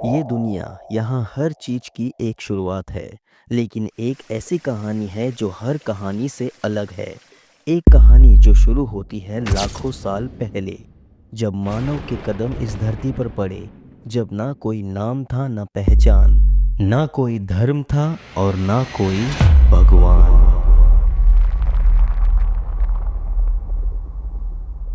ये दुनिया यहाँ हर चीज की एक शुरुआत है। लेकिन एक ऐसी कहानी है जो हर कहानी से अलग है। एक कहानी जो शुरू होती है लाखों साल पहले, जब मानव के कदम इस धरती पर पड़े। जब ना कोई नाम था, ना पहचान, ना कोई धर्म था और ना कोई भगवान।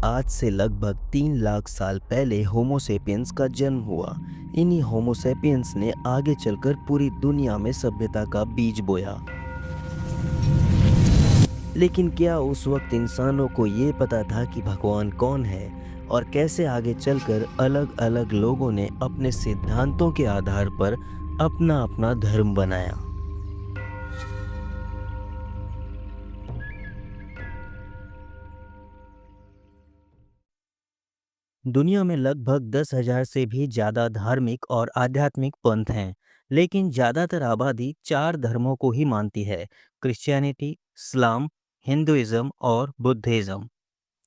आज से लगभग 3 लाख साल पहले होमोसेपियंस का जन्म हुआ। इन्हीं होमोसेपियंस ने आगे चलकर पूरी दुनिया में सभ्यता का बीज बोया। लेकिन क्या उस वक्त इंसानों को ये पता था कि भगवान कौन है और कैसे आगे चलकर अलग अलग लोगों ने अपने सिद्धांतों के आधार पर अपना अपना धर्म बनाया। दुनिया में लगभग 10,000 से भी ज़्यादा धार्मिक और आध्यात्मिक पंथ हैं, लेकिन ज़्यादातर आबादी चार धर्मों को ही मानती है: क्रिश्चियनिटी, इस्लाम, हिंदुइज्म और बुद्धिज़्म।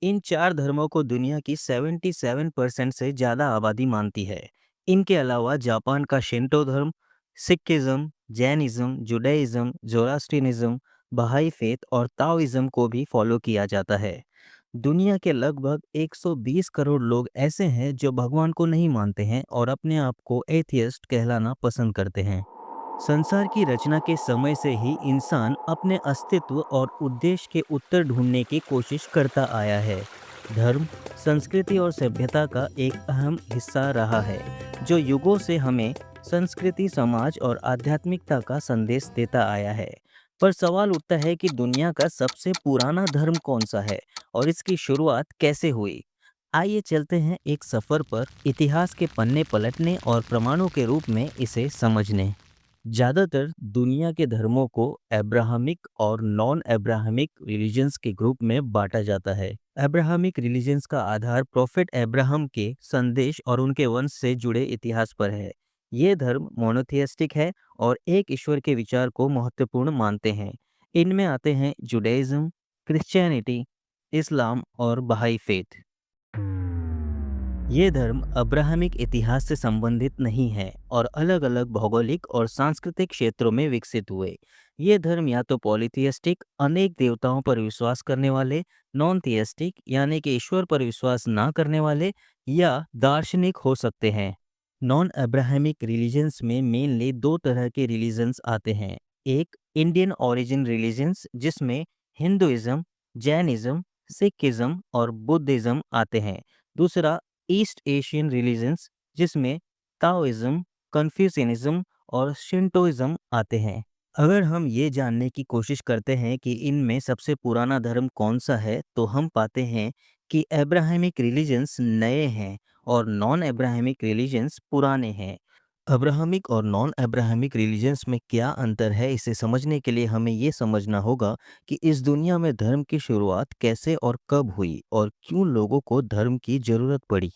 इन चार धर्मों को दुनिया की 77% से ज़्यादा आबादी मानती है। इनके अलावा जापान का शिंटो धर्म, सिखिज्म, जैनिज्म, जुडाइज्म, जोरास्ट्रियनिज्म, बहाई फेथ और ताओइज्म को भी फॉलो किया जाता है। दुनिया के लगभग 120 करोड़ लोग ऐसे हैं जो भगवान को नहीं मानते हैं और अपने आप को एथियस्ट कहलाना पसंद करते हैं। संसार की रचना के समय से ही इंसान अपने अस्तित्व और उद्देश्य के उत्तर ढूंढने की कोशिश करता आया है। धर्म संस्कृति और सभ्यता का एक अहम हिस्सा रहा है, जो युगों से हमें संस्कृति, समाज और आध्यात्मिकता का संदेश देता आया है। पर सवाल उठता है कि दुनिया का सबसे पुराना धर्म कौन सा है और इसकी शुरुआत कैसे हुई। आइए चलते हैं एक सफर पर, इतिहास के पन्ने पलटने और प्रमाणों के रूप में इसे समझने। ज़्यादातर दुनिया के धर्मों को अब्राहमिक और नॉन अब्राहमिक रिलीजन्स के ग्रुप में बांटा जाता है। अब्राहमिक रिलीजन्स का आधार प्रोफेट अब्राहम के संदेश और उनके वंश से जुड़े इतिहास पर है। ये धर्म मोनोथियस्टिक है और एक ईश्वर के विचार को महत्वपूर्ण मानते हैं। इनमें आते हैं जुडाइज्म, क्रिश्चियनिटी, इस्लाम और बहाई फेथ। ये धर्म अब्राहमिक इतिहास से संबंधित नहीं है और अलग-अलग भौगोलिक और सांस्कृतिक क्षेत्रों में विकसित हुए। ये धर्म या तो पॉलीथियस्टिक, अनेक देवताओं पर विश्वास करने वाले, नॉन थियस्टिक यानी कि ईश्वर पर विश्वास ना करने वाले, या दार्शनिक हो सकते हैं। नॉन अब्राहमिक रिलीजन्स में मेनली दो तरह के रिलीजन्स आते हैं। एक इंडियन ओरिजिन रिलीजन्स, जिसमें हिंदुइज्म, जैनिज्म, सिखिज्म और बुद्धिज्म आते हैं। दूसरा ईस्ट एशियन रिलीजन्स, जिसमें ताओइज्म, कन्फ्यूशियनिज्म और शिंटोइज्म आते हैं। अगर हम ये जानने की कोशिश करते हैं कि इनमें सबसे पुराना धर्म कौन सा है, तो हम पाते हैं कि अब्राहमिक रिलीजन्स नए हैं और नॉन अब्राहमिक रिलीजन्स पुराने हैं। अब्राहमिक और नॉन अब्राहमिक रिलीजन्स में क्या अंतर है, इसे समझने के लिए हमें ये समझना होगा कि इस दुनिया में धर्म की शुरुआत कैसे और कब हुई और क्यों लोगों को धर्म की जरूरत पड़ी।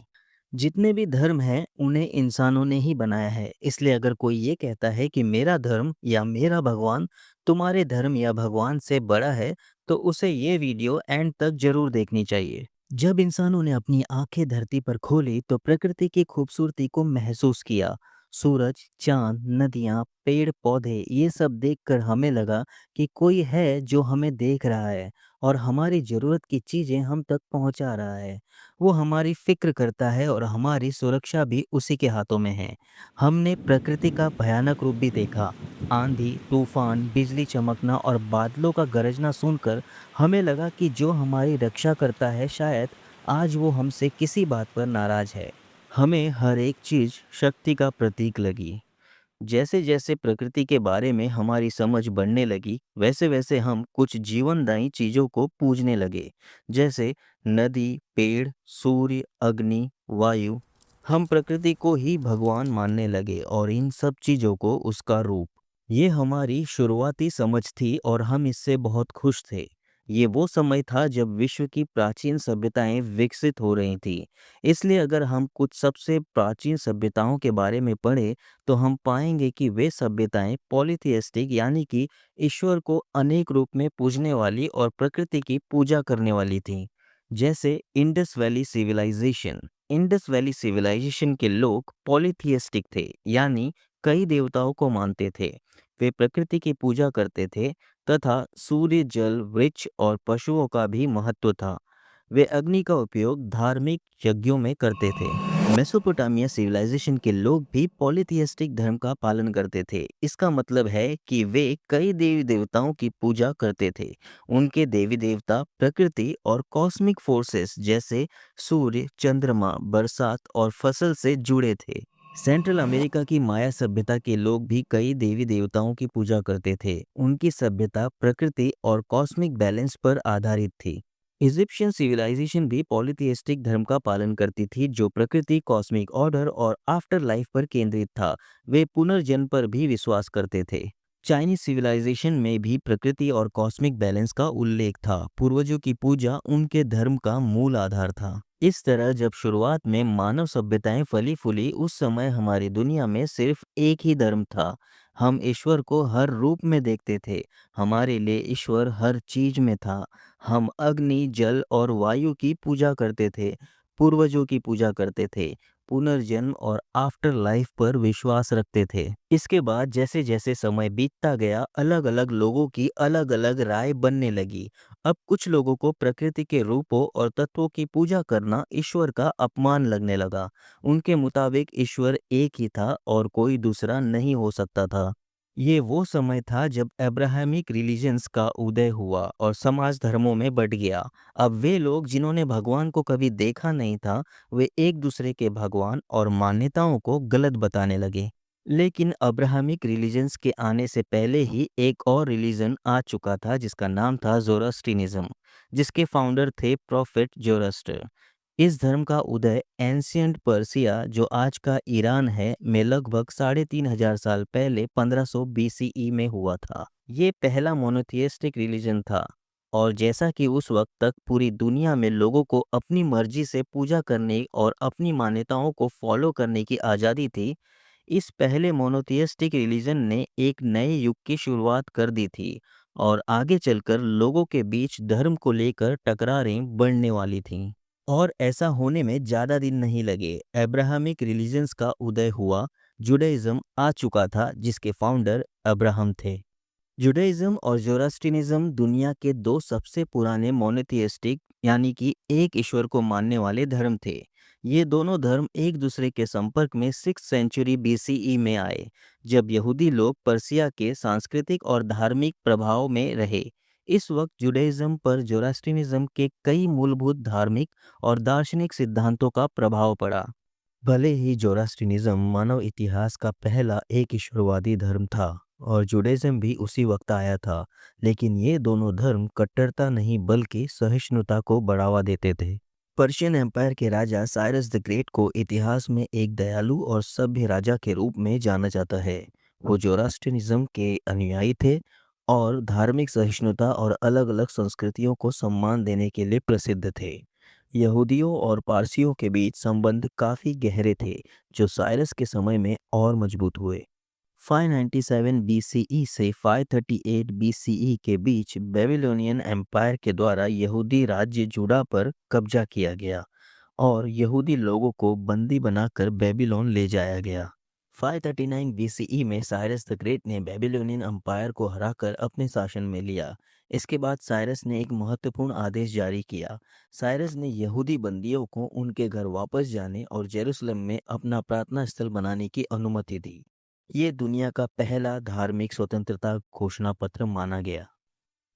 जितने भी धर्म हैं उन्हें इंसानों ने ही बनाया है, इसलिए अगर कोई ये कहता है कि मेरा धर्म या मेरा भगवान तुम्हारे धर्म या भगवान से बड़ा है, तो उसे ये वीडियो एंड तक जरूर देखनी चाहिए। जब इंसानों ने अपनी आंखें धरती पर खोली तो प्रकृति की खूबसूरती को महसूस किया। सूरज, चांद, नदियाँ, पेड़ पौधे, ये सब देखकर हमें लगा कि कोई है जो हमें देख रहा है और हमारी ज़रूरत की चीज़ें हम तक पहुंचा रहा है। वो हमारी फ़िक्र करता है और हमारी सुरक्षा भी उसी के हाथों में है। हमने प्रकृति का भयानक रूप भी देखा। आंधी, तूफान, बिजली चमकना और बादलों का गरजना सुनकर हमें लगा कि जो हमारी रक्षा करता है, शायद आज वो हमसे किसी बात पर नाराज़ है। हमें हर एक चीज़ शक्ति का प्रतीक लगी। जैसे जैसे प्रकृति के बारे में हमारी समझ बढ़ने लगी, वैसे वैसे हम कुछ जीवनदायी चीजों को पूजने लगे, जैसे नदी, पेड़, सूर्य, अग्नि, वायु। हम प्रकृति को ही भगवान मानने लगे और इन सब चीजों को उसका रूप। ये हमारी शुरुआती समझ थी और हम इससे बहुत खुश थे। ये वो समय था जब विश्व की प्राचीन सभ्यताएं विकसित हो रही थी। इसलिए अगर हम कुछ सबसे प्राचीन सभ्यताओं के बारे में पढ़ें, तो हम पाएंगे कि वे सभ्यताएं पॉलीथियस्टिक यानी कि ईश्वर को अनेक रूप में पूजने वाली और प्रकृति की पूजा करने वाली थीं। जैसे Indus valley civilization, Indus valley civilization के लोग पॉलीथियस्टिक थे, यानी कई देवताओं को मानते थे। वे प्रकृति की पूजा करते थे तथा सूर्य, जल, वृक्ष और पशुओं का भी महत्व था। वे अग्नि का उपयोग धार्मिक यज्ञों में करते थे। मेसोपोटामिया सिविलाइजेशन के लोग भी पॉलीथियस्टिक धर्म का पालन करते थे। इसका मतलब है कि वे कई देवी देवताओं की पूजा करते थे। उनके देवी देवता प्रकृति और कॉस्मिक फोर्सेस जैसे सूर्य, चंद्रमा, बरसात और फसल से जुड़े थे। सेंट्रल अमेरिका की माया सभ्यता के लोग भी कई देवी देवताओं की पूजा करते थे। उनकी सभ्यता प्रकृति और कॉस्मिक बैलेंस पर आधारित थी। इजिप्शियन सिविलाइजेशन भी पॉलीथियस्टिक धर्म का पालन करती थी, जो प्रकृति, कॉस्मिक ऑर्डर और आफ्टर लाइफ पर केंद्रित था। वे पुनर्जन्म पर भी विश्वास करते थे। चाइनीज सिविलाइजेशन में भी प्रकृति और कॉस्मिक बैलेंस का उल्लेख था। पूर्वजों की पूजा उनके धर्म का मूल आधार था। इस तरह जब शुरुआत में मानव सभ्यताएं फली फूली, उस समय हमारी दुनिया में सिर्फ एक ही धर्म था। हम ईश्वर को हर रूप में देखते थे। हमारे लिए ईश्वर हर चीज में था। हम अग्नि, जल और वायु की पूजा करते थे, पूर्वजों की पूजा करते थे, पुनर्जन्म और आफ्टर लाइफ पर विश्वास रखते थे। इसके बाद जैसे जैसे समय बीतता गया, अलग अलग लोगों की अलग अलग राय बनने लगी। अब कुछ लोगों को प्रकृति के रूपों और तत्वों की पूजा करना ईश्वर का अपमान लगने लगा। उनके मुताबिक ईश्वर एक ही था और कोई दूसरा नहीं हो सकता था। ये वो समय था जब अब्राहमिक रिलीजन्स का उदय हुआ और समाज धर्मों में बंट गया। अब वे लोग जिन्होंने भगवान को कभी देखा नहीं था, वे एक दूसरे के भगवान और मान्यताओं को गलत बताने लगे। लेकिन अब्राहमिक रिलीजन्स के आने से पहले ही एक और रिलीजन आ चुका था, जिसका नाम था ज़ोरास्ट्रिनिज्म, जिसके फाउंडर थे प्रोफेट ज़ोरास्ट्र। इस धर्म का उदय एंशियंट पर्सिया, जो आज का ईरान है, में लगभग 3500 साल पहले 1500 बीसीई में हुआ था। ये पहला मोनोथियस्टिक रिलीजन था, और जैसा कि उस वक्त तक पूरी दुनिया में लोगों को अपनी मर्जी से पूजा करने और अपनी मान्यताओं को फॉलो करने की आज़ादी थी, इस पहले मोनोथियस्टिक रिलीजन ने एक नए युग की शुरुआत कर दी थी, और आगे चलकर लोगों के बीच धर्म को लेकर टकरारें बढ़ने वाली थीं। और ऐसा होने में ज़्यादा दिन नहीं लगे। अब्राहमिक रिलीजन्स का उदय हुआ। जुडाइज़्म आ चुका था, जिसके फाउंडर अब्राहम थे। जुडाइज्म और ज़ोरास्ट्रिनिज्म दुनिया के दो सबसे पुराने मोनोथियस्टिक, यानी कि एक ईश्वर को मानने वाले धर्म थे। ये दोनों धर्म एक दूसरे के संपर्क में 6th सेंचुरी बीसीई में आए, जब यहूदी लोग पर्सिया के सांस्कृतिक और धार्मिक प्रभाव में रहे। इस वक्त जुडाइज्म पर ज़ोरास्ट्रिनिज्म के कई मूलभूत धार्मिक और दार्शनिक सिद्धांतों का प्रभाव पड़ा। भले ही ज़ोरास्ट्रिनिज्म मानव इतिहास का पहला एक ईश्वरवादी धर्म था और जुडाइज्म भी उसी वक्त आया था, लेकिन ये दोनों धर्म कट्टरता नहीं बल्कि सहिष्णुता को बढ़ावा देते थे। पर्शियन एम्पायर के राजा साइरस द ग्रेट को इतिहास में एक दयालु और सभ्य राजा के रूप में जाना जाता है। वो ज़ोरास्ट्रिनिज्म के अनुयायी थे और धार्मिक सहिष्णुता और अलग-अलग संस्कृतियों को सम्मान देने के लिए प्रसिद्ध थे। यहूदियों और पारसियों के बीच संबंध काफी गहरे थे, जो साइरस के समय में और मजबूत हुए। 597 बीसीई से 538 बीसीई के बीच बेबीलोनियन एम्पायर के द्वारा यहूदी राज्य जूडा पर कब्जा किया गया और यहूदी लोगों को बंदी बनाकर बेबीलोन ले जाया गया। 539 बीसीई में साइरस द ग्रेट ने बेबीलोनियन एम्पायर को हराकर अपने शासन में लिया। इसके बाद साइरस ने एक महत्वपूर्ण आदेश जारी किया। साइरस ने यहूदी बंदियों को उनके घर वापस जाने और जेरूसलम में अपना प्रार्थना स्थल बनाने की अनुमति दी। ये दुनिया का पहला धार्मिक स्वतंत्रता घोषणा पत्र माना गया।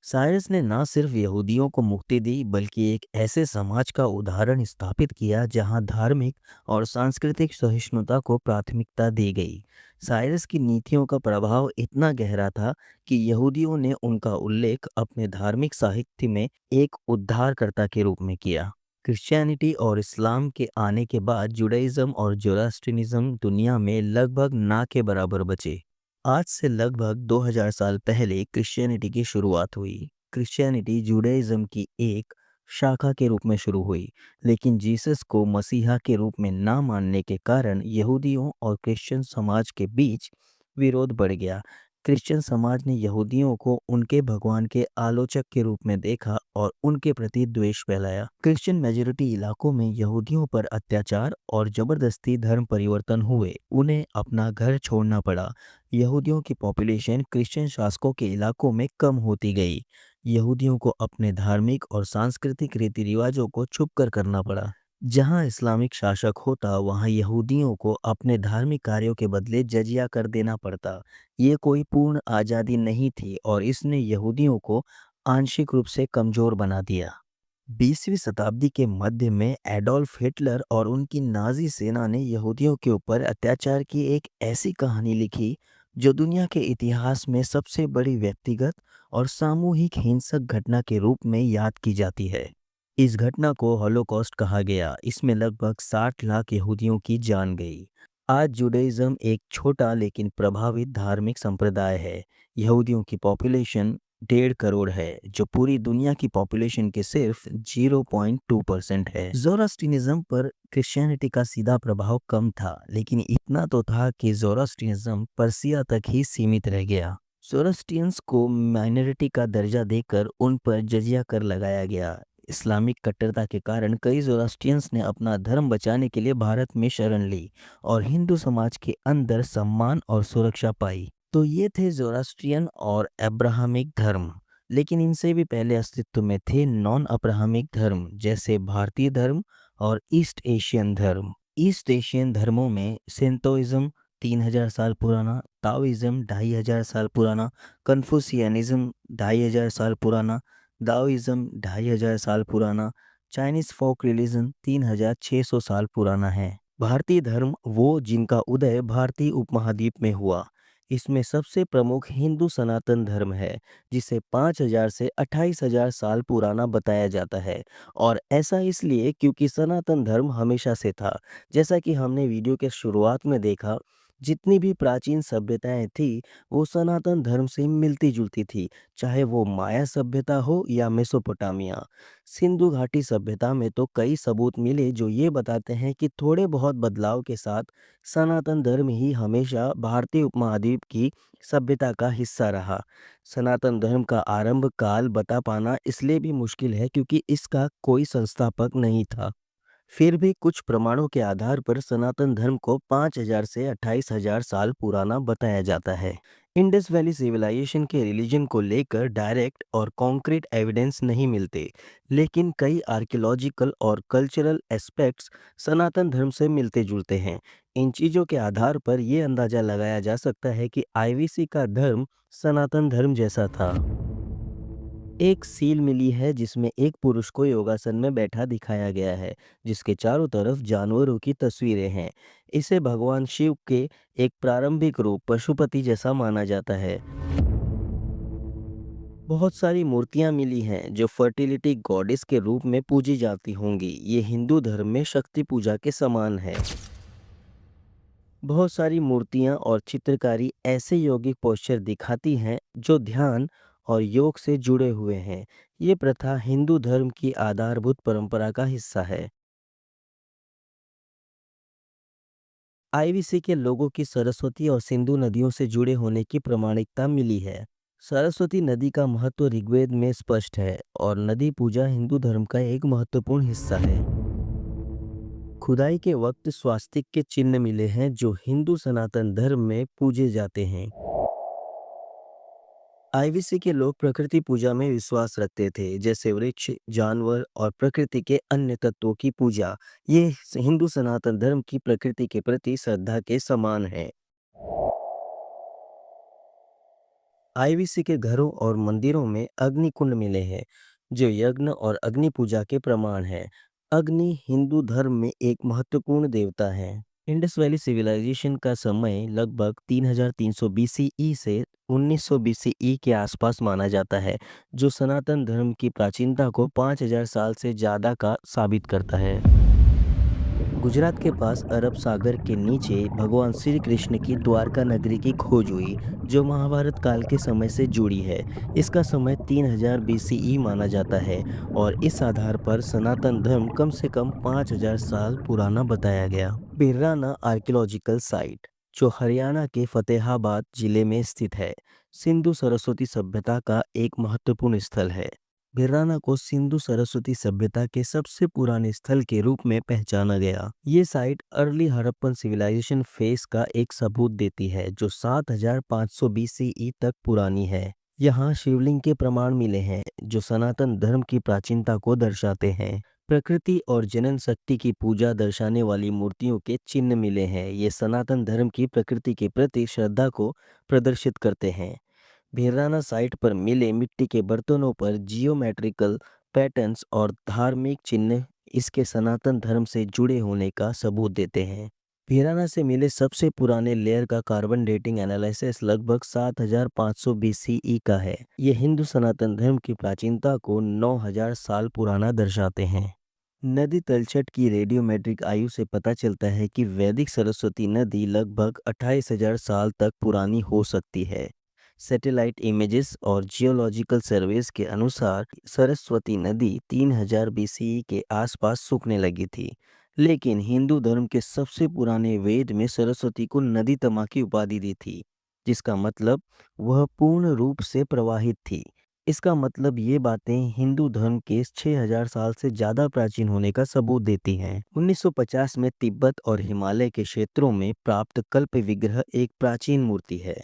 साइरस ने न सिर्फ यहूदियों को मुक्ति दी, बल्कि एक ऐसे समाज का उदाहरण स्थापित किया जहां धार्मिक और सांस्कृतिक सहिष्णुता को प्राथमिकता दी गई। साइरस की नीतियों का प्रभाव इतना गहरा था कि यहूदियों ने उनका उल्लेख अपने धार्मिक साहित्य में एक उद्धारकर्ता के रूप में किया। क्रिश्चियनिटी और इस्लाम के आने के बाद जुडाइज्म और जोरास्ट्रिनिज्म दुनिया में लगभग ना के बराबर बचे। आज से लगभग 2000 साल पहले क्रिश्चियनिटी की शुरुआत हुई। क्रिश्चियनिटी जुडाइज्म की एक शाखा के रूप में शुरू हुई, लेकिन जीसस को मसीहा के रूप में ना मानने के कारण यहूदियों और क्रिश्चियन समाज के बीच विरोध बढ़ गया। क्रिश्चियन समाज ने यहूदियों को उनके भगवान के आलोचक के रूप में देखा और उनके प्रति द्वेष फैलाया। क्रिश्चियन मेजॉरिटी इलाकों में यहूदियों पर अत्याचार और जबरदस्ती धर्म परिवर्तन हुए। उन्हें अपना घर छोड़ना पड़ा। यहूदियों की पॉपुलेशन क्रिश्चियन शासकों के इलाकों में कम होती गई। यहूदियों को अपने धार्मिक और सांस्कृतिक रीति रिवाजों को छुप कर करना पड़ा। जहाँ इस्लामिक शासक होता वहाँ यहूदियों को अपने धार्मिक कार्यों के बदले जजिया कर देना पड़ता। ये कोई पूर्ण आज़ादी नहीं थी और इसने यहूदियों को आंशिक रूप से कमज़ोर बना दिया। 20वीं शताब्दी के मध्य में एडोल्फ हिटलर और उनकी नाज़ी सेना ने यहूदियों के ऊपर अत्याचार की एक ऐसी कहानी लिखी जो दुनिया के इतिहास में सबसे बड़ी व्यक्तिगत और सामूहिक हिंसक घटना के रूप में याद की जाती है। इस घटना को हॉलोकॉस्ट कहा गया। इसमें लगभग 60 लाख यहूदियों की जान गई। आज जुडाइज्म एक छोटा लेकिन प्रभावित धार्मिक संप्रदाय है। यहूदियों की पॉपुलेशन 1.5 करोड़ है, जो पूरी दुनिया की पॉपुलेशन के सिर्फ 0.2% है। ज़ोरास्ट्रियनिज्म पर क्रिश्चियनिटी का सीधा प्रभाव कम था, लेकिन इतना तो था कि ज़ोरास्ट्रियनिज्म पर्सिया तक ही सीमित रह गया। ज़ोरास्ट्रियंस को माइनॉरिटी का दर्जा देकर उन पर जजिया कर लगाया गया। इस्लामिक कट्टरता के कारण कई ज़ोरास्ट्रियंस ने अपना धर्म बचाने के लिए भारत में शरण ली और हिंदू समाज के अंदर सम्मान और सुरक्षा पाई। तो ये थे ज़ोरास्ट्रियन और अब्राहमिक धर्म। लेकिन इनसे भी पहले अस्तित्व में थे नॉन अब्राहमिक धर्म, जैसे भारतीय धर्म और ईस्ट एशियन धर्म। ईस्ट एशियन धर्मों में सिंटोइज्म 3000 साल पुराना, ताओइज्म 2500 साल पुराना, कन्फ्यूशियनिज्म 2500 साल पुराना, दाओइज्म 2500 साल पुराना, चाइनीज फोक रिलीजन 3600 साल पुराना है। भारतीय धर्म वो जिनका उदय भारतीय उपमहाद्वीप में हुआ। इसमें सबसे प्रमुख हिंदू सनातन धर्म है, जिसे 5000 से 28000 साल पुराना बताया जाता है। और ऐसा इसलिए क्योंकि सनातन धर्म हमेशा से था। जैसा कि हमने वीडियो के शुरुआत में देखा, जितनी भी प्राचीन सभ्यताएं थी वो सनातन धर्म से मिलती जुलती थी, चाहे वो माया सभ्यता हो या मेसोपोटामिया। सिंधु घाटी सभ्यता में तो कई सबूत मिले जो ये बताते हैं कि थोड़े बहुत बदलाव के साथ सनातन धर्म ही हमेशा भारतीय उपमहाद्वीप की सभ्यता का हिस्सा रहा। सनातन धर्म का आरंभ काल बता पाना इसलिए भी मुश्किल है क्योंकि इसका कोई संस्थापक नहीं था। फिर भी कुछ प्रमाणों के आधार पर सनातन धर्म को 5000 से 28000 साल पुराना बताया जाता है। इंडस वैली सिविलाइजेशन के रिलीजन को लेकर डायरेक्ट और कॉन्क्रीट एविडेंस नहीं मिलते, लेकिन कई आर्कियोलॉजिकल और कल्चरल एस्पेक्ट्स सनातन धर्म से मिलते जुलते हैं। इन चीज़ों के आधार पर यह अंदाजा लगाया जा सकता है कि आईवीसी का धर्म सनातन धर्म जैसा था। एक सील मिली है जिसमें एक पुरुष को योगासन में बैठा दिखाया गया है, जिसके चारों तरफ जानवरों की तस्वीरें हैं। इसे भगवान शिव के एक प्रारंभिक रूप पशुपति जैसा माना जाता है। बहुत सारी मूर्तियां मिली हैं जो फर्टिलिटी गॉडेस के रूप में पूजी जाती होंगी। ये हिंदू धर्म में शक्ति पूजा के समान है। बहुत सारी मूर्तियां और चित्रकारी ऐसे यौगिक पोस्चर दिखाती हैं जो ध्यान और योग से जुड़े हुए हैं। ये प्रथा हिंदू धर्म की आधारभूत परंपरा का हिस्सा है। आईवीसी के लोगों की सरस्वती और सिंधु नदियों से जुड़े होने की प्रामाणिकता मिली है। सरस्वती नदी का महत्व ऋग्वेद में स्पष्ट है और नदी पूजा हिंदू धर्म का एक महत्वपूर्ण हिस्सा है। खुदाई के वक्त स्वास्तिक के चिन्ह मिले हैं जो हिंदू सनातन धर्म में पूजे जाते हैं। आईवीसी के लोग प्रकृति पूजा में विश्वास रखते थे, जैसे वृक्ष, जानवर और प्रकृति के अन्य तत्वों की पूजा। ये हिंदू सनातन धर्म की प्रकृति के प्रति श्रद्धा के समान है। आईवीसी के घरों और मंदिरों में अग्नि कुंड मिले हैं, जो यज्ञ और अग्नि पूजा के प्रमाण हैं। अग्नि हिंदू धर्म में एक महत्वपूर्ण देवता है। इंडस वैली सिविलाइजेशन का समय लगभग 3300 बीसीई से 1900 बीसीई के आसपास माना जाता है, जो सनातन धर्म की प्राचीनता को 5000 साल से ज़्यादा का साबित करता है। गुजरात के पास अरब सागर के नीचे भगवान श्री कृष्ण की द्वारका नगरी की खोज हुई, जो महाभारत काल के समय से जुड़ी है। इसका समय 3000 बीसीई माना जाता है और इस आधार पर सनातन धर्म कम से कम 5000 साल पुराना बताया गया। बिर्राना आर्कियोलॉजिकल साइट जो हरियाणा के फतेहाबाद जिले में स्थित है, सिंधु सरस्वती सभ्यता का एक महत्वपूर्ण स्थल है। भिराना को सिंधु सरस्वती सभ्यता के सबसे पुराने स्थल के रूप में पहचाना गया। ये site early Harappan civilization phase का एक सबूत देती है, जो 7500 बीसीई तक पुरानी है। यहाँ शिवलिंग के प्रमाण मिले हैं, जो सनातन धर्म की प्राचीनता को दर्शाते हैं। प्रकृति और जनन शक्ति की पूजा दर्शाने वाली मूर्तियों के चिन्ह मिले हैं। ये सनातन धर्म की प्रकृति के प्रति श्रद्धा को प्रदर्शित करते हैं। भिराना साइट पर मिले मिट्टी के बर्तनों पर जियोमेट्रिकल पैटर्न्स और धार्मिक चिन्ह इसके सनातन धर्म से जुड़े होने का सबूत देते हैं। भिराना से मिले सबसे पुराने लेयर का कार्बन डेटिंग एनालिसिस लगभग 7500 बीसीई का है। ये हिंदू सनातन धर्म की प्राचीनता को 9000 साल पुराना दर्शाते हैं। नदी तलछट की रेडियोमेट्रिक आयु से पता चलता है कि वैदिक सरस्वती नदी लगभग 28,000 साल तक पुरानी हो सकती है। सैटेलाइट इमेजेस और जियोलॉजिकल सर्वेस के अनुसार सरस्वती नदी 3000 बीसीई के आसपास सूखने लगी थी, लेकिन हिंदू धर्म के सबसे पुराने वेद में सरस्वती को नदी तमा की उपाधि दी थी, जिसका मतलब वह पूर्ण रूप से प्रवाहित थी। इसका मतलब ये बातें हिंदू धर्म के 6000 साल से ज़्यादा प्राचीन होने का सबूत देती हैं। 1950 में तिब्बत और हिमालय के क्षेत्रों में प्राप्त कल्प विग्रह एक प्राचीन मूर्ति है,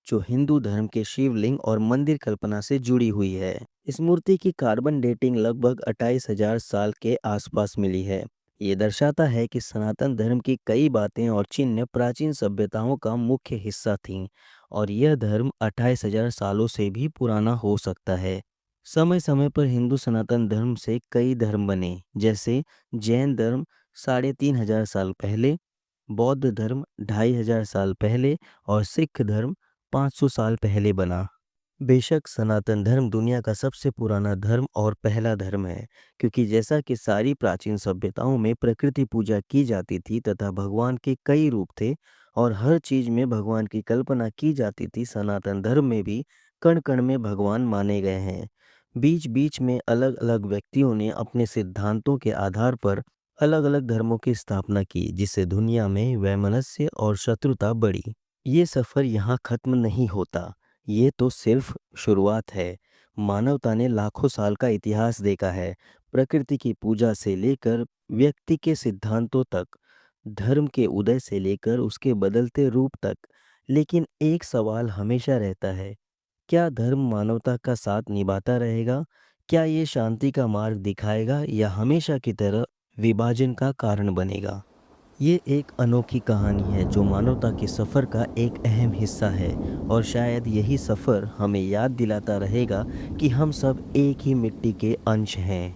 जो हिंदू धर्म के शिवलिंग और मंदिर कल्पना से जुड़ी हुई है। इस मूर्ति की कार्बन डेटिंग लगभग 28,000 साल के आसपास मिली है। ये दर्शाता है कि सनातन धर्म की कई बातें और चिन्ह प्राचीन सभ्यताओं का मुख्य हिस्सा थीं, और यह धर्म 28,000 सालों से भी पुराना हो सकता है। समय समय पर हिंदू सनातन धर्म से कई धर्म बने, जैसे जैन धर्म 3500 साल पहले, बौद्ध धर्म 2500 साल पहले और सिख धर्म 500 साल पहले बना। बेशक सनातन धर्म दुनिया का सबसे पुराना धर्म और पहला धर्म है, क्योंकि जैसा कि सारी प्राचीन सभ्यताओं में प्रकृति पूजा की जाती थी तथा भगवान के कई रूप थे और हर चीज में भगवान की कल्पना की जाती थी, सनातन धर्म में भी कण कण में भगवान माने गए हैं। बीच बीच में अलग अलग व्यक्तियों ने अपने सिद्धांतों के आधार पर अलग अलग धर्मों की स्थापना की, जिससे दुनिया में वैमनस्य और शत्रुता बढ़ी। ये सफ़र यहाँ खत्म नहीं होता, ये तो सिर्फ शुरुआत है। मानवता ने लाखों साल का इतिहास देखा है, प्रकृति की पूजा से लेकर व्यक्ति के सिद्धांतों तक, धर्म के उदय से लेकर उसके बदलते रूप तक। लेकिन एक सवाल हमेशा रहता है, क्या धर्म मानवता का साथ निभाता रहेगा? क्या ये शांति का मार्ग दिखाएगा या हमेशा की तरह विभाजन का कारण बनेगा? ये एक अनोखी कहानी है जो मानवता के सफ़र का एक अहम हिस्सा है, और शायद यही सफ़र हमें याद दिलाता रहेगा कि हम सब एक ही मिट्टी के अंश हैं।